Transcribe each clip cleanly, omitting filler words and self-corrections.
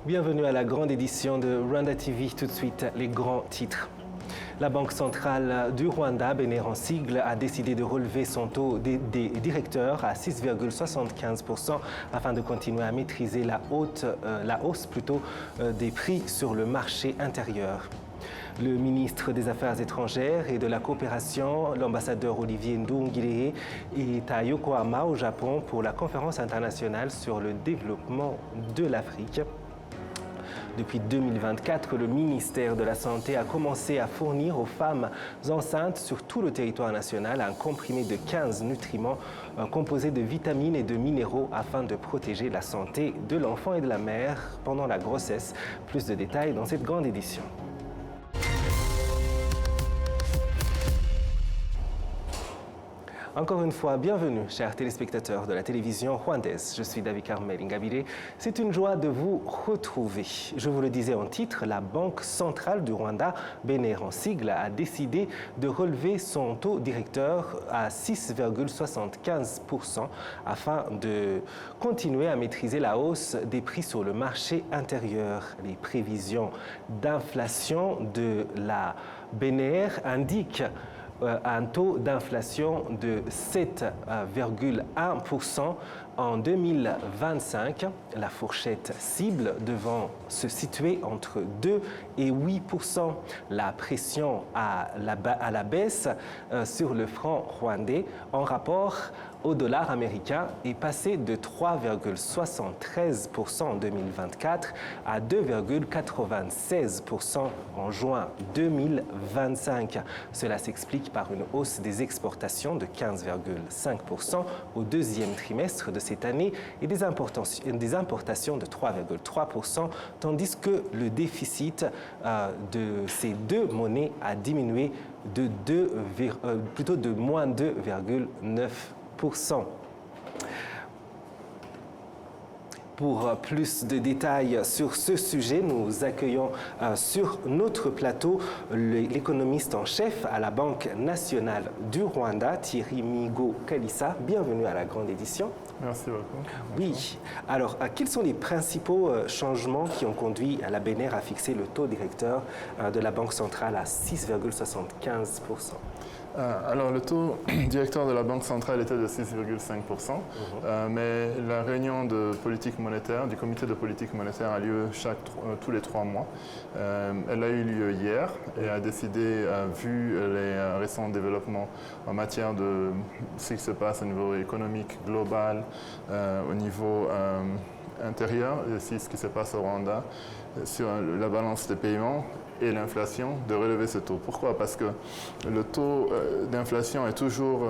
Bienvenue à la grande édition de Rwanda TV. Tout de suite, les grands titres. La Banque centrale du Rwanda, BNR en sigle, a décidé de relever son taux des directeurs à 6,75% afin de continuer à maîtriser la hausse des prix sur le marché intérieur. Le ministre des Affaires étrangères et de la coopération, l'ambassadeur Olivier Nduhungirehe, est à Yokohama au Japon pour la conférence internationale sur le développement de l'Afrique. Depuis 2024, le ministère de la Santé a commencé à fournir aux femmes enceintes sur tout le territoire national un comprimé de 15 nutriments composés de vitamines et de minéraux afin de protéger la santé de l'enfant et de la mère pendant la grossesse. Plus de détails dans cette grande édition. Encore une fois, bienvenue, chers téléspectateurs de la télévision rwandaise. Je suis David Carmel Ingabire. C'est une joie de vous retrouver. Je vous le disais en titre, la Banque centrale du Rwanda, BNR en sigle, a décidé de relever son taux directeur à 6,75% afin de continuer à maîtriser la hausse des prix sur le marché intérieur. Les prévisions d'inflation de la BNR indiquent un taux d'inflation de 7,1% en 2025, la fourchette cible devant se situer entre 2 et 8%. La pression à la baisse sur le franc rwandais en rapport au dollar américain est passée de 3,73% en 2024 à 2,96% en juin 2025. Cela s'explique par une hausse des exportations de 15,5% au deuxième trimestre de cette année et des importations de 3,3%, tandis que le déficit de ces deux monnaies a diminué de moins 2,9%. Pour plus de détails sur ce sujet, nous accueillons sur notre plateau l'économiste en chef à la Banque nationale du Rwanda, Thierry Migo Kalissa. Bienvenue à la grande édition. Merci beaucoup. Oui. Alors, quels sont les principaux changements qui ont conduit la BNR à fixer le taux directeur de la Banque centrale à 6,75%? Alors, le taux directeur de la Banque centrale était de 6,5%, mais la réunion de politique monétaire, du comité de politique monétaire a lieu tous les 3 mois. Elle a eu lieu hier et a décidé, vu les récents développements en matière de ce qui se passe au niveau économique global, au niveau intérieur, et aussi ce qui se passe au Rwanda, sur la balance des paiements et l'inflation, de relever ce taux. Pourquoi? Parce que le taux d'inflation est toujours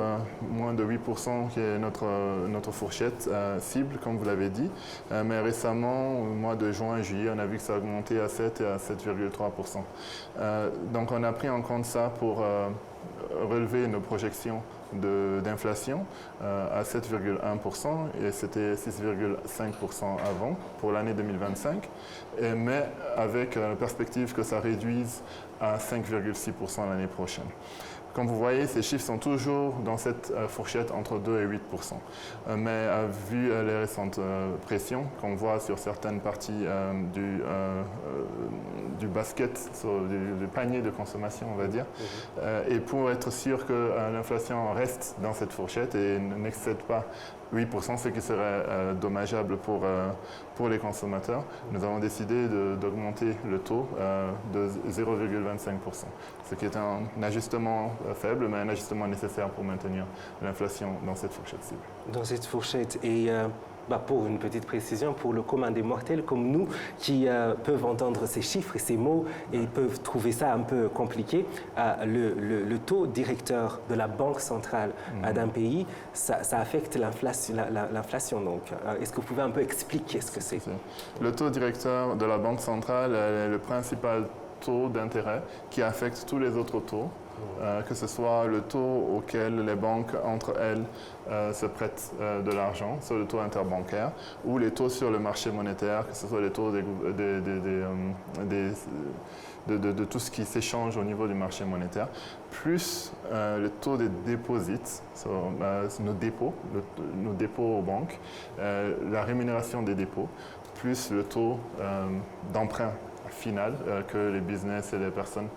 moins de 8%, qui est notre fourchette cible, comme vous l'avez dit. Mais récemment, au mois de juin et juillet, on a vu que ça a augmenté à 7 et à 7,3%. Donc on a pris en compte ça pour relever nos projections d'inflation à 7,1% et c'était 6,5% avant pour l'année 2025, mais avec la perspective que ça réduise à 5,6% l'année prochaine. Comme vous voyez, ces chiffres sont toujours dans cette fourchette entre 2 et 8%. Mais vu les récentes pressions qu'on voit sur certaines parties du basket, du panier de consommation, on va dire, et pour être sûr que l'inflation reste dans cette fourchette et n'excède pas 8%, ce qui serait dommageable pour les consommateurs, nous avons décidé d'augmenter le taux de 0,25%, ce qui est un ajustement faible, mais un ajustement nécessaire pour maintenir l'inflation dans cette fourchette cible. Dans cette fourchette, et pour une petite précision, pour le commun des mortels comme nous, qui peuvent entendre ces chiffres et ces mots et peuvent trouver ça un peu compliqué, le taux directeur de la Banque centrale d'un pays, ça affecte l'inflation. Donc, est-ce que vous pouvez un peu expliquer ce que c'est? Le taux directeur de la Banque centrale est le principal taux d'intérêt qui affecte tous les autres taux. Que ce soit le taux auquel les banques, entre elles, se prêtent de l'argent, sur le taux interbancaire, ou les taux sur le marché monétaire, que ce soit les taux de tout ce qui s'échange au niveau du marché monétaire, plus le taux des deposits, nos dépôts aux banques, la rémunération des dépôts, plus le taux d'emprunt final que les business et les personnes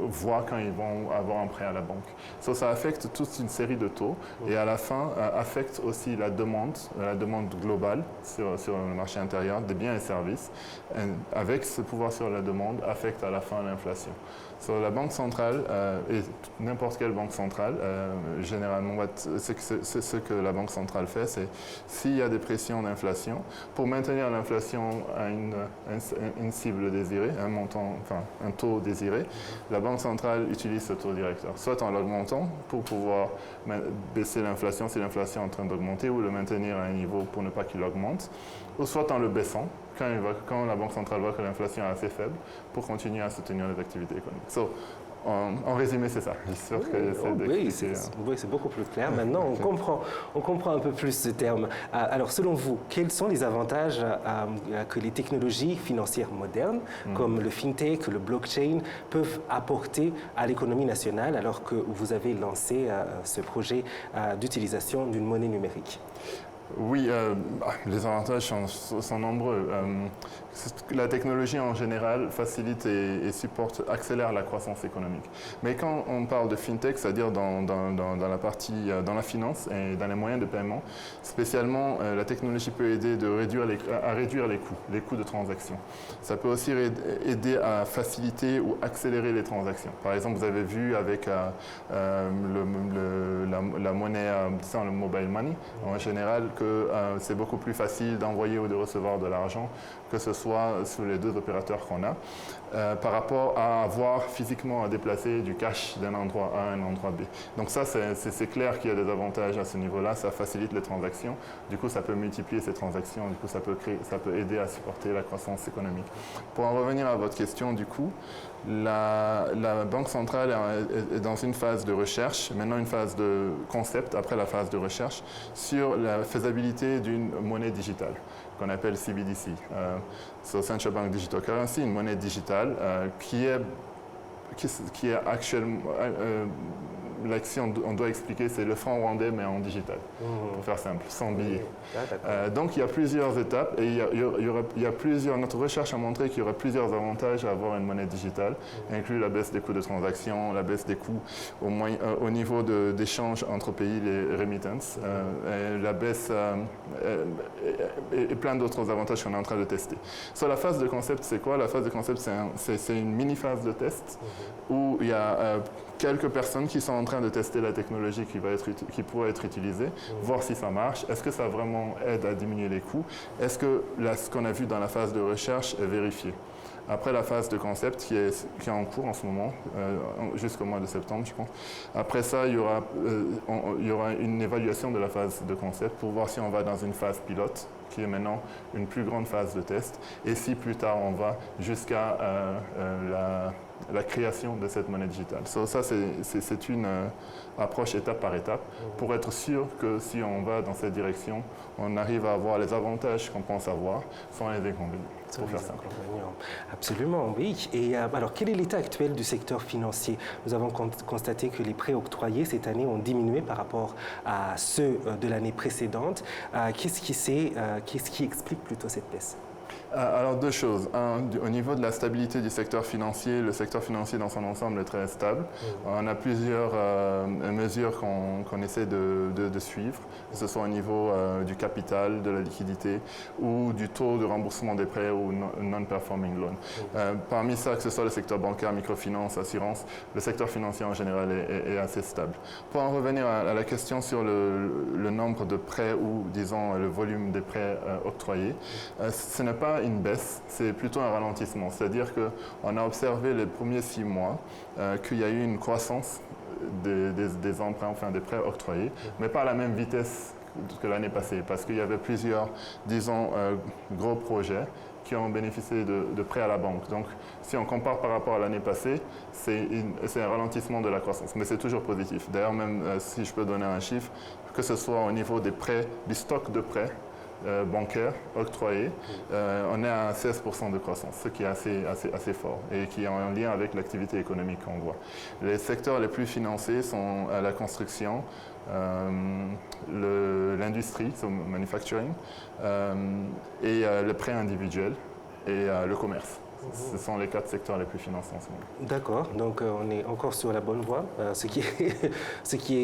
voient quand ils vont avoir un prêt à la banque. Ça affecte toute une série de taux et à la fin affecte aussi la demande globale sur le marché intérieur des biens et services. Et avec ce pouvoir sur la demande, affecte à la fin l'inflation. La banque centrale et n'importe quelle banque centrale, généralement, ce que la banque centrale fait, c'est s'il y a des pressions d'inflation, pour maintenir l'inflation à une cible désirée, un taux désiré, la banque centrale utilise ce taux directeur, soit en l'augmentant pour pouvoir baisser l'inflation si l'inflation est en train d'augmenter ou le maintenir à un niveau pour ne pas qu'il augmente, ou soit en le baissant quand la banque centrale voit que l'inflation est assez faible pour continuer à soutenir les activités économiques. En résumé, c'est ça. J'espère que c'est beaucoup plus clair. Maintenant, on comprend un peu plus ce terme. Alors, selon vous, quels sont les avantages que les technologies financières modernes, comme le fintech, le blockchain, peuvent apporter à l'économie nationale alors que vous avez lancé ce projet d'utilisation d'une monnaie numérique? Oui, les avantages sont nombreux. La technologie en général facilite et accélère la croissance économique. Mais quand on parle de fintech, c'est-à-dire dans la partie, dans la finance et dans les moyens de paiement, spécialement la technologie peut aider à réduire les coûts de transaction. Ça peut aussi aider à faciliter ou accélérer les transactions. Par exemple, vous avez vu avec la monnaie, le mobile money, en général, que c'est beaucoup plus facile d'envoyer ou de recevoir de l'argent, que ce soit sur les deux opérateurs qu'on a, par rapport à avoir physiquement à déplacer du cash d'un endroit A à un endroit B. Donc ça, c'est clair qu'il y a des avantages à ce niveau-là, ça facilite les transactions, du coup ça peut multiplier ces transactions, du coup ça peut aider à supporter la croissance économique. Pour en revenir à votre question, du coup, la Banque centrale est dans une phase de recherche, maintenant une phase de concept, après la phase de recherche, sur la faisabilité d'une monnaie digitale qu'on appelle CBDC, Central Bank Digital Currency, une monnaie digitale qui est actuellement, si on doit expliquer, c'est le franc rwandais mais en digital, pour faire simple, sans billet. Donc il y a plusieurs étapes et notre recherche a montré qu'il y aurait plusieurs avantages à avoir une monnaie digitale, inclus la baisse des coûts de transaction, la baisse des coûts au niveau d'échange entre pays, les remittances, la baisse et plein d'autres avantages qu'on est en train de tester. La phase de concept, c'est quoi? La phase de concept, c'est une mini-phase de test où il y a quelques personnes qui sont en train de tester la technologie qui pourrait être utilisée, voir si ça marche, est-ce que ça vraiment aide à diminuer les coûts, est-ce que ce qu'on a vu dans la phase de recherche est vérifié. Après la phase de concept qui est en cours en ce moment, jusqu'au mois de septembre, je pense. Après ça, il y aura une évaluation de la phase de concept pour voir si on va dans une phase pilote, qui est maintenant une plus grande phase de test, et si plus tard on va jusqu'à la création de cette monnaie digitale. Ça, c'est une approche étape par étape pour être sûr que si on va dans cette direction, on arrive à avoir les avantages qu'on pense avoir sans les inconvénients. Pour faire simple. Absolument, oui. Et alors, quel est l'état actuel du secteur financier? Nous avons constaté que les prêts octroyés cette année ont diminué par rapport à ceux de l'année précédente. Qu'est-ce qui explique plutôt cette baisse? Alors deux choses. Au niveau de la stabilité du secteur financier, le secteur financier dans son ensemble est très stable. On a plusieurs mesures qu'on essaie de suivre, que ce soit au niveau du capital, de la liquidité ou du taux de remboursement des prêts ou non-performing loan. Parmi ça, que ce soit le secteur bancaire, microfinance, assurance, le secteur financier en général est assez stable. Pour en revenir à la question sur le nombre de prêts ou, disons, le volume des prêts octroyés, ce n'est pas une baisse, c'est plutôt un ralentissement. C'est-à-dire qu'on a observé les premiers 6 mois qu'il y a eu une croissance des emprunts, enfin des prêts octroyés, mais pas à la même vitesse que l'année passée, parce qu'il y avait plusieurs, disons, gros projets qui ont bénéficié de prêts à la banque. Donc, si on compare par rapport à l'année passée, c'est un ralentissement de la croissance, mais c'est toujours positif. D'ailleurs, même si je peux donner un chiffre, que ce soit au niveau des prêts, du stock de prêts, bancaires octroyés, on est à 16% de croissance, ce qui est assez fort et qui est en lien avec l'activité économique qu'on voit. Les secteurs les plus financés sont la construction, l'industrie, manufacturing, et le prêt individuel et le commerce. Ce sont les 4 secteurs les plus financés en ce moment. D'accord, donc on est encore sur la bonne voie, ce qui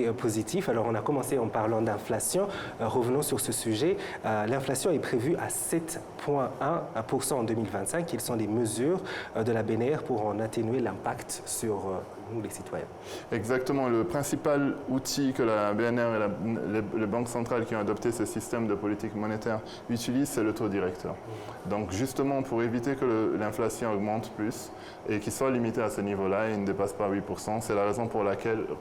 est positif. Alors on a commencé en parlant d'inflation, revenons sur ce sujet. L'inflation est prévue à 7,1% en 2025. Quelles sont les mesures de la BNR pour en atténuer l'impact sur nous les citoyens? Exactement, le principal outil que la BNR et les banques centrales qui ont adopté ce système de politique monétaire utilisent, c'est le taux directeur. Donc justement pour éviter que l'inflation augmente plus et qu'il soit limité à ce niveau-là et ne dépasse pas 8%. C'est la raison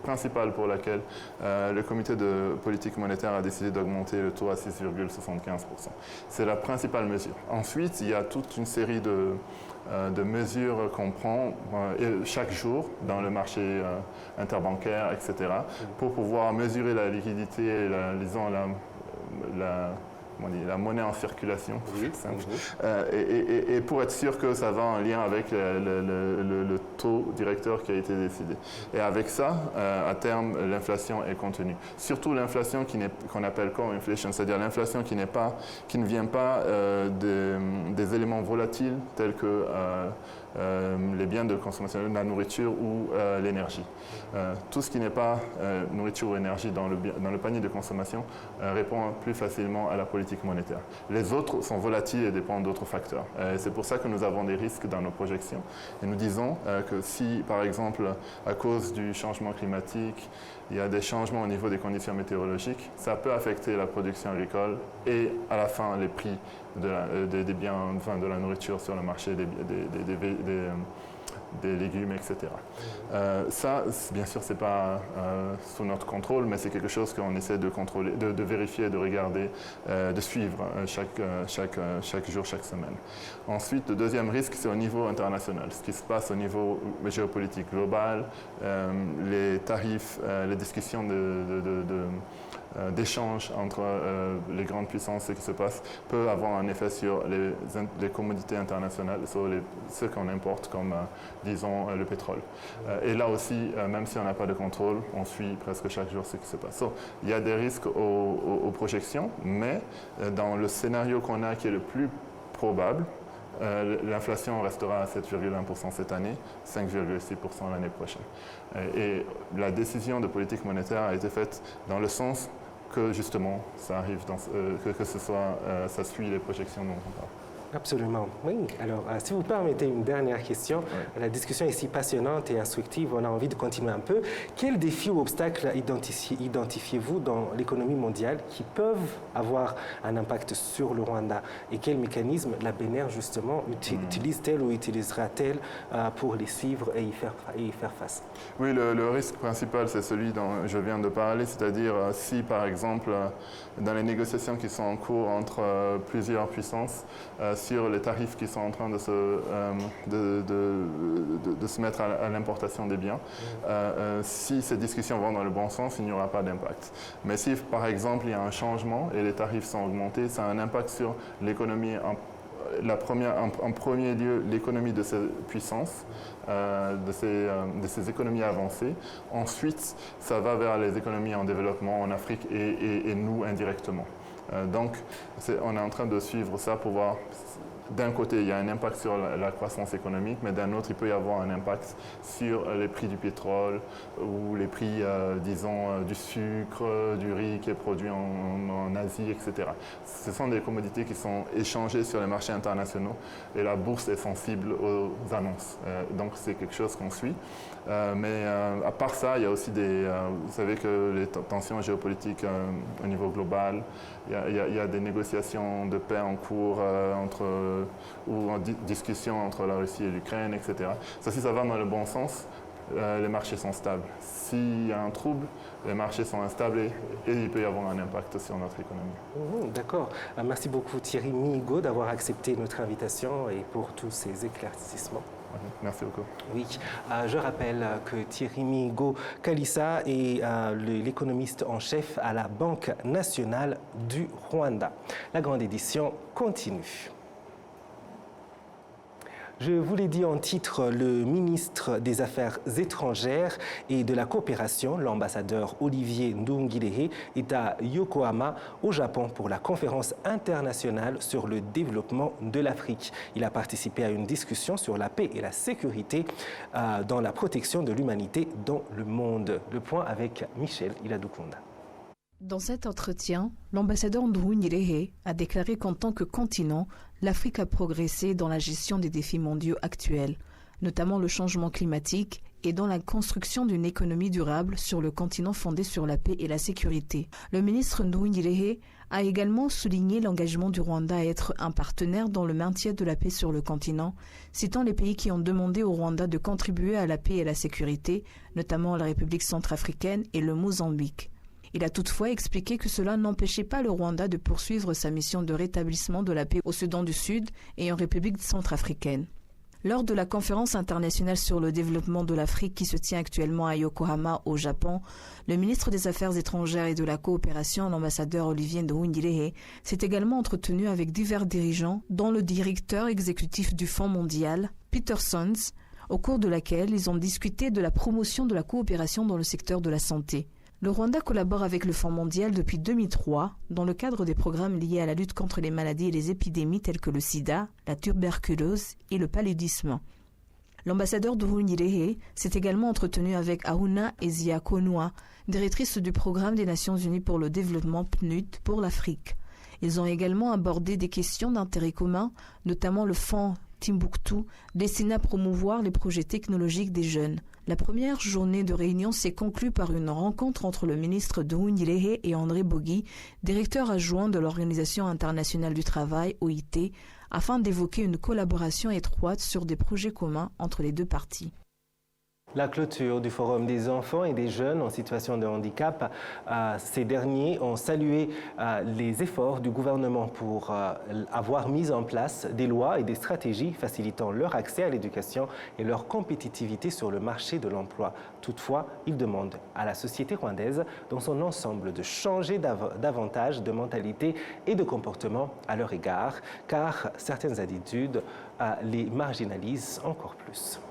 principale pour laquelle le comité de politique monétaire a décidé d'augmenter le taux à 6,75%. C'est la principale mesure. Ensuite, il y a toute une série de mesures qu'on prend chaque jour dans le marché interbancaire, etc., pour pouvoir mesurer la liquidité et la monnaie en circulation, et pour être sûr que ça va en lien avec le taux directeur qui a été décidé. Et avec ça, à terme, l'inflation est contenue. Surtout l'inflation qu'on appelle core inflation, c'est-à-dire l'inflation qui ne vient pas des éléments volatiles tels que les biens de consommation, la nourriture ou l'énergie. Tout ce qui n'est pas nourriture ou énergie dans le panier de consommation répond plus facilement à la politique monétaire. Les autres sont volatiles et dépendent d'autres facteurs. C'est pour ça que nous avons des risques dans nos projections. Et nous disons que si, par exemple, à cause du changement climatique, il y a des changements au niveau des conditions météorologiques, ça peut affecter la production agricole et à la fin les prix des biens, enfin de la nourriture sur le marché, des légumes, etc. Ça, bien sûr, ce n'est pas sous notre contrôle, mais c'est quelque chose qu'on essaie de contrôler, de vérifier, de regarder, de suivre chaque jour, chaque semaine. Ensuite, le deuxième risque, c'est au niveau international. Ce qui se passe au niveau géopolitique global, les tarifs, les discussions d'échanges entre les grandes puissances, ce qui se passe, peut avoir un effet sur les commodités internationales, sur ce qu'on importe comme, disons, le pétrole. Et là aussi, même si on n'a pas de contrôle, on suit presque chaque jour ce qui se passe. Il y a des risques aux projections, mais dans le scénario qu'on a qui est le plus probable, l'inflation restera à 7,1% cette année, 5,6% l'année prochaine. Et la décision de politique monétaire a été faite dans le sens que justement ça arrive, ça suit les projections dont on parle. Absolument, oui. Alors, si vous permettez une dernière question, la discussion est si passionnante et instructive, on a envie de continuer un peu. Quels défis ou obstacles identifiez-vous dans l'économie mondiale qui peuvent avoir un impact sur le Rwanda? Et quels mécanismes la BNR, justement, utilise-t-elle ou utilisera-t-elle pour les suivre et y faire face? Oui, le risque principal, c'est celui dont je viens de parler, c'est-à-dire si, par exemple, dans les négociations qui sont en cours entre plusieurs puissances, sur les tarifs qui sont en train de se mettre à l'importation des biens. Si ces discussions vont dans le bon sens, il n'y aura pas d'impact. Mais si, par exemple, il y a un changement et les tarifs sont augmentés, ça a un impact sur l'économie, en premier lieu, l'économie de ces puissances, de ces économies avancées. Ensuite, ça va vers les économies en développement en Afrique et nous indirectement. Donc, on est en train de suivre ça pour voir. D'un côté, il y a un impact sur la croissance économique, mais d'un autre, il peut y avoir un impact sur les prix du pétrole ou les prix, disons, du sucre, du riz qui est produit en Asie, etc. Ce sont des commodités qui sont échangées sur les marchés internationaux et la bourse est sensible aux annonces. Donc, c'est quelque chose qu'on suit. Mais à part ça, il y a aussi vous savez que les tensions géopolitiques au niveau global, il y a des négociations de paix en cours ou en discussion entre la Russie et l'Ukraine, etc. Ça, si ça va dans le bon sens, les marchés sont stables. S'il y a un trouble, les marchés sont instables et il peut y avoir un impact sur notre économie. D'accord. Merci beaucoup Thierry Mihigo d'avoir accepté notre invitation et pour tous ces éclaircissements. Merci beaucoup. Oui, je rappelle que Thierry Migo Kalissa est l'économiste en chef à la Banque nationale du Rwanda. La grande édition continue. Je vous l'ai dit en titre, le ministre des Affaires étrangères et de la coopération, l'ambassadeur Olivier Nduhungirehe, est à Yokohama, au Japon, pour la conférence internationale sur le développement de l'Afrique. Il a participé à une discussion sur la paix et la sécurité dans la protection de l'humanité dans le monde. Le point avec Michel Iladukunda. Dans cet entretien, l'ambassadeur Nduhungirehe a déclaré qu'en tant que continent, l'Afrique a progressé dans la gestion des défis mondiaux actuels, notamment le changement climatique et dans la construction d'une économie durable sur le continent fondé sur la paix et la sécurité. Le ministre Nduhungirehe a également souligné l'engagement du Rwanda à être un partenaire dans le maintien de la paix sur le continent, citant les pays qui ont demandé au Rwanda de contribuer à la paix et la sécurité, notamment la République centrafricaine et le Mozambique. Il a toutefois expliqué que cela n'empêchait pas le Rwanda de poursuivre sa mission de rétablissement de la paix au Soudan du Sud et en République centrafricaine. Lors de la conférence internationale sur le développement de l'Afrique qui se tient actuellement à Yokohama, au Japon, le ministre des Affaires étrangères et de la coopération, l'ambassadeur Olivier Nduhungirehe, s'est également entretenu avec divers dirigeants, dont le directeur exécutif du Fonds mondial, Peter Sons, au cours de laquelle ils ont discuté de la promotion de la coopération dans le secteur de la santé. Le Rwanda collabore avec le Fonds mondial depuis 2003 dans le cadre des programmes liés à la lutte contre les maladies et les épidémies telles que le sida, la tuberculose et le paludisme. L'ambassadeur Nduhungirehe s'est également entretenu avec Ahuna Eziakonua, directrice du programme des Nations Unies pour le développement PNUD pour l'Afrique. Ils ont également abordé des questions d'intérêt commun, notamment le fonds Timbuktu, destiné à promouvoir les projets technologiques des jeunes. La première journée de réunion s'est conclue par une rencontre entre le ministre Nduhungirehe et André Bogi, directeur adjoint de l'Organisation internationale du travail, OIT, afin d'évoquer une collaboration étroite sur des projets communs entre les deux parties. La clôture du Forum des enfants et des jeunes en situation de handicap, ces derniers ont salué les efforts du gouvernement pour avoir mis en place des lois et des stratégies facilitant leur accès à l'éducation et leur compétitivité sur le marché de l'emploi. Toutefois, ils demandent à la société rwandaise dans son ensemble de changer davantage de mentalité et de comportement à leur égard, car certaines attitudes les marginalisent encore plus.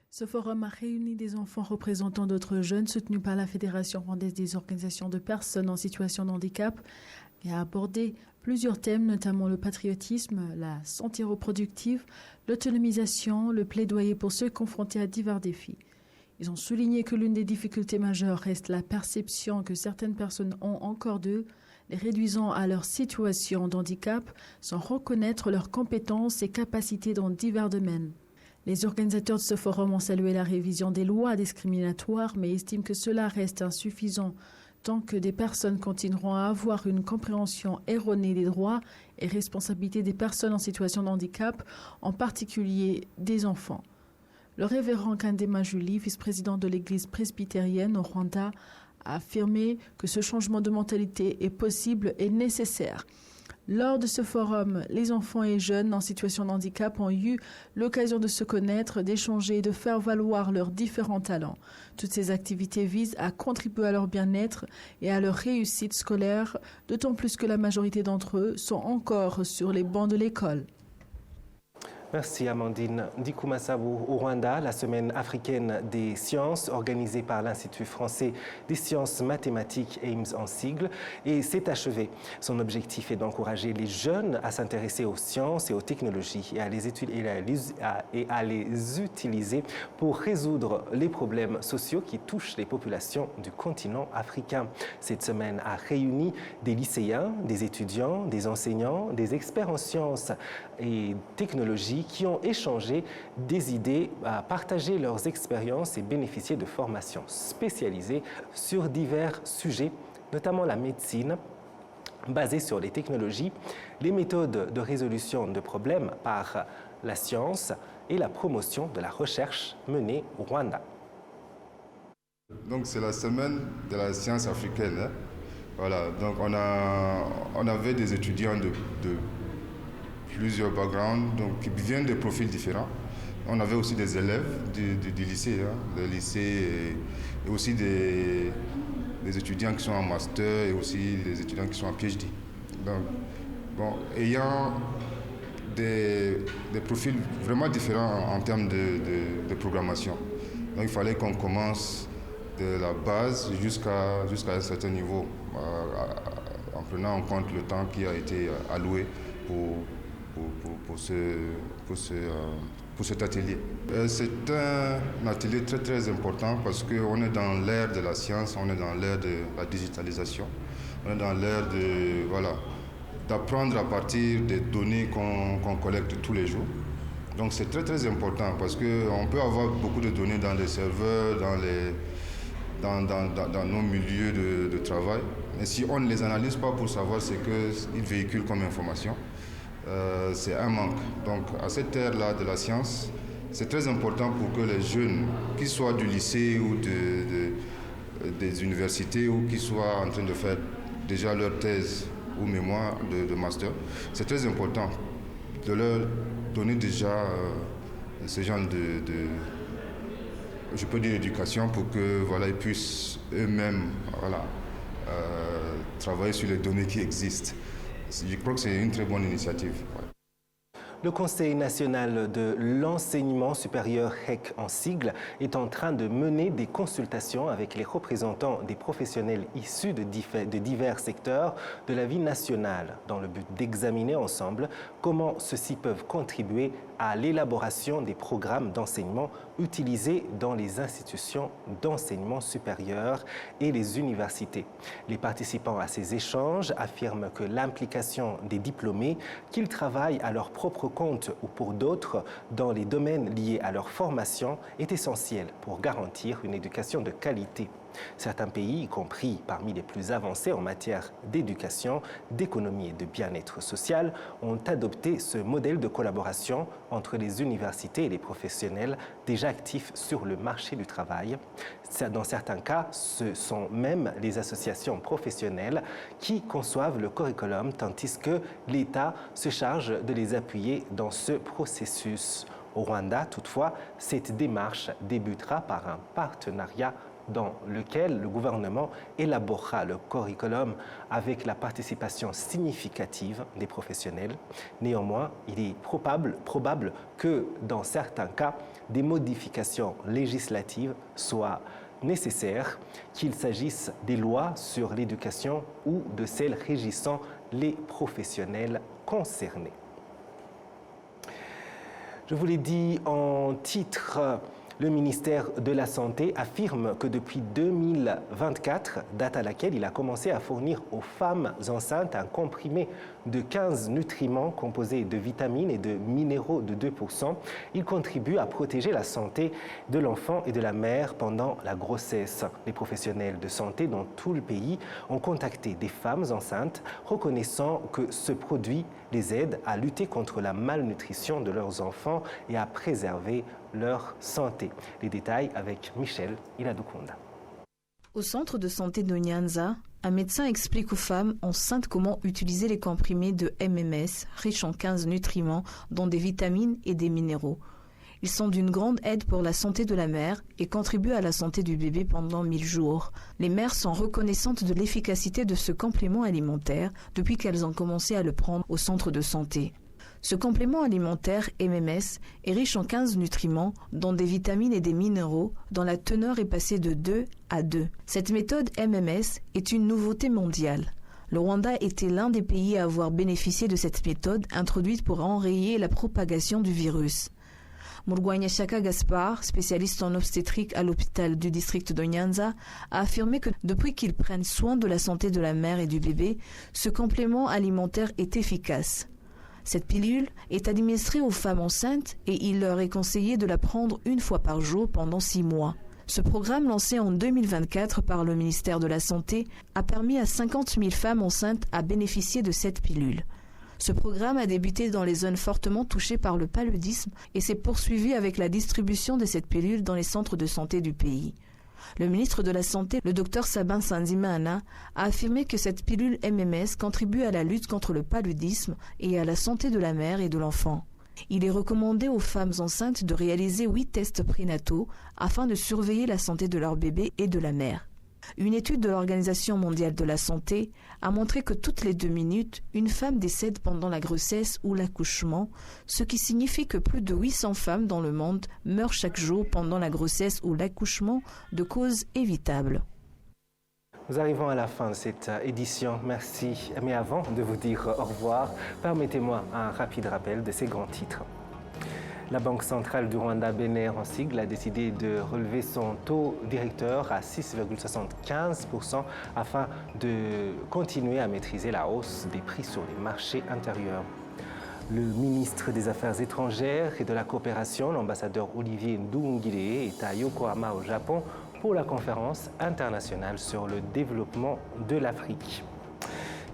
Ce forum a réuni des enfants représentant d'autres jeunes soutenus par la Fédération rwandaise des organisations de personnes en situation de handicap et a abordé plusieurs thèmes, notamment le patriotisme, la santé reproductive, l'autonomisation, le plaidoyer pour ceux confrontés à divers défis. Ils ont souligné que l'une des difficultés majeures reste la perception que certaines personnes ont encore d'eux, les réduisant à leur situation de handicap sans reconnaître leurs compétences et capacités dans divers domaines. Les organisateurs de ce forum ont salué la révision des lois discriminatoires, mais estiment que cela reste insuffisant tant que des personnes continueront à avoir une compréhension erronée des droits et responsabilités des personnes en situation de handicap, en particulier des enfants. Le révérend Kandema Julie, vice-président de l'Église presbytérienne au Rwanda, a affirmé que ce changement de mentalité est possible et nécessaire. Lors de ce forum, les enfants et jeunes en situation de handicap ont eu l'occasion de se connaître, d'échanger et de faire valoir leurs différents talents. Toutes ces activités visent à contribuer à leur bien-être et à leur réussite scolaire, d'autant plus que la majorité d'entre eux sont encore sur les bancs de l'école. Merci Amandine. Ndikumasabu au Rwanda, la semaine africaine des sciences organisée par l'Institut français des sciences mathématiques AIMS en sigle et s'est achevée. Son objectif est d'encourager les jeunes à s'intéresser aux sciences et aux technologies et à les utiliser pour résoudre les problèmes sociaux qui touchent les populations du continent africain. Cette semaine a réuni des lycéens, des étudiants, des enseignants, des experts en sciences et technologies qui ont échangé des idées, partagé leurs expériences et bénéficié de formations spécialisées sur divers sujets, notamment la médecine, basée sur les technologies, les méthodes de résolution de problèmes par la science et la promotion de la recherche menée au Rwanda. Donc c'est la semaine de la science africaine. Voilà, donc on avait des étudiants de plusieurs backgrounds, donc qui viennent de profils différents. On avait aussi des élèves du lycée, des lycées et aussi des étudiants qui sont en master et aussi des étudiants qui sont en PhD. Donc, bon, ayant des profils vraiment différents en termes de programmation. Donc il fallait qu'on commence de la base jusqu'à un certain niveau, en prenant en compte le temps qui a été alloué pour cet atelier. C'est un atelier très très important parce qu'on est dans l'ère de la science, on est dans l'ère de la digitalisation, on est dans l'ère d'apprendre à partir des données qu'on collecte tous les jours. Donc c'est très très important parce qu'on peut avoir beaucoup de données dans les serveurs, dans nos milieux de travail, mais si on ne les analyse pas pour savoir ce qu'ils véhiculent comme information, c'est un manque. Donc à cette ère-là de la science, c'est très important pour que les jeunes, qu'ils soient du lycée ou des universités ou qu'ils soient en train de faire déjà leur thèse ou mémoire de master, c'est très important de leur donner déjà ce genre je peux dire éducation pour que ils puissent eux-mêmes travailler sur les données qui existent. Je crois que c'est une très bonne initiative. Le Conseil national de l'enseignement supérieur, HEC en sigle, est en train de mener des consultations avec les représentants des professionnels issus de divers secteurs de la vie nationale, dans le but d'examiner ensemble comment ceux-ci peuvent contribuer à l'élaboration des programmes d'enseignement utilisés dans les institutions d'enseignement supérieur et les universités. Les participants à ces échanges affirment que l'implication des diplômés, qu'ils travaillent à leur propre compte ou pour d'autres dans les domaines liés à leur formation, est essentielle pour garantir une éducation de qualité. Certains pays, y compris parmi les plus avancés en matière d'éducation, d'économie et de bien-être social, ont adopté ce modèle de collaboration entre les universités et les professionnels déjà actifs sur le marché du travail. Dans certains cas, ce sont même les associations professionnelles qui conçoivent le curriculum, tandis que l'État se charge de les appuyer dans ce processus. Au Rwanda, toutefois, cette démarche débutera par un partenariat dans lequel le gouvernement élaborera le curriculum avec la participation significative des professionnels. Néanmoins, il est probable que, dans certains cas, des modifications législatives soient nécessaires, qu'il s'agisse des lois sur l'éducation ou de celles régissant les professionnels concernés. Je vous l'ai dit en titre, le ministère de la Santé affirme que depuis 2024, date à laquelle il a commencé à fournir aux femmes enceintes un comprimé de 15 nutriments composés de vitamines et de minéraux de 2%, il contribue à protéger la santé de l'enfant et de la mère pendant la grossesse. Les professionnels de santé dans tout le pays ont contacté des femmes enceintes, reconnaissant que ce produit les aide à lutter contre la malnutrition de leurs enfants et à préserver leur santé. Les détails avec Michel Iladukunda. Au centre de santé de Nyanza, un médecin explique aux femmes enceintes comment utiliser les comprimés de MMS, riches en 15 nutriments, dont des vitamines et des minéraux. Ils sont d'une grande aide pour la santé de la mère et contribuent à la santé du bébé pendant 1000 jours. Les mères sont reconnaissantes de l'efficacité de ce complément alimentaire depuis qu'elles ont commencé à le prendre au centre de santé. Ce complément alimentaire MMS est riche en 15 nutriments, dont des vitamines et des minéraux, dont la teneur est passée de 2 à 2. Cette méthode MMS est une nouveauté mondiale. Le Rwanda était l'un des pays à avoir bénéficié de cette méthode introduite pour enrayer la propagation du virus. Murwanyashaka Gaspard, spécialiste en obstétrique à l'hôpital du district de Nyanza, a affirmé que depuis qu'ils prennent soin de la santé de la mère et du bébé, ce complément alimentaire est efficace. Cette pilule est administrée aux femmes enceintes et il leur est conseillé de la prendre une fois par jour pendant 6 mois. Ce programme, lancé en 2024 par le ministère de la Santé, a permis à 50 000 femmes enceintes à bénéficier de cette pilule. Ce programme a débuté dans les zones fortement touchées par le paludisme et s'est poursuivi avec la distribution de cette pilule dans les centres de santé du pays. Le ministre de la Santé, le Dr Sabin Nsanzimana, a affirmé que cette pilule MMS contribue à la lutte contre le paludisme et à la santé de la mère et de l'enfant. Il est recommandé aux femmes enceintes de réaliser 8 tests prénataux afin de surveiller la santé de leur bébé et de la mère. Une étude de l'Organisation mondiale de la santé a montré que toutes les 2 minutes, une femme décède pendant la grossesse ou l'accouchement, ce qui signifie que plus de 800 femmes dans le monde meurent chaque jour pendant la grossesse ou l'accouchement de causes évitables. Nous arrivons à la fin de cette édition. Merci. Mais avant de vous dire au revoir, permettez-moi un rapide rappel de ces grands titres. La Banque centrale du Rwanda, BNR en sigle, a décidé de relever son taux directeur à 6,75% afin de continuer à maîtriser la hausse des prix sur les marchés intérieurs. Le ministre des Affaires étrangères et de la coopération, l'ambassadeur Olivier Nduhungirehe, est à Yokohama au Japon pour la conférence internationale sur le développement de l'Afrique.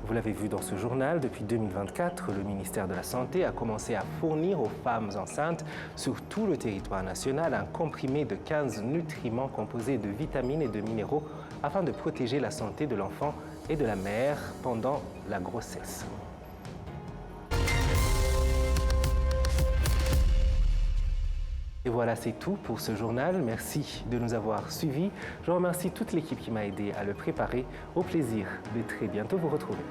Vous l'avez vu dans ce journal, depuis 2024, le ministère de la Santé a commencé à fournir aux femmes enceintes sur tout le territoire national un comprimé de 15 nutriments composés de vitamines et de minéraux afin de protéger la santé de l'enfant et de la mère pendant la grossesse. Et voilà, c'est tout pour ce journal. Merci de nous avoir suivis. Je remercie toute l'équipe qui m'a aidé à le préparer. Au plaisir de très bientôt vous retrouver.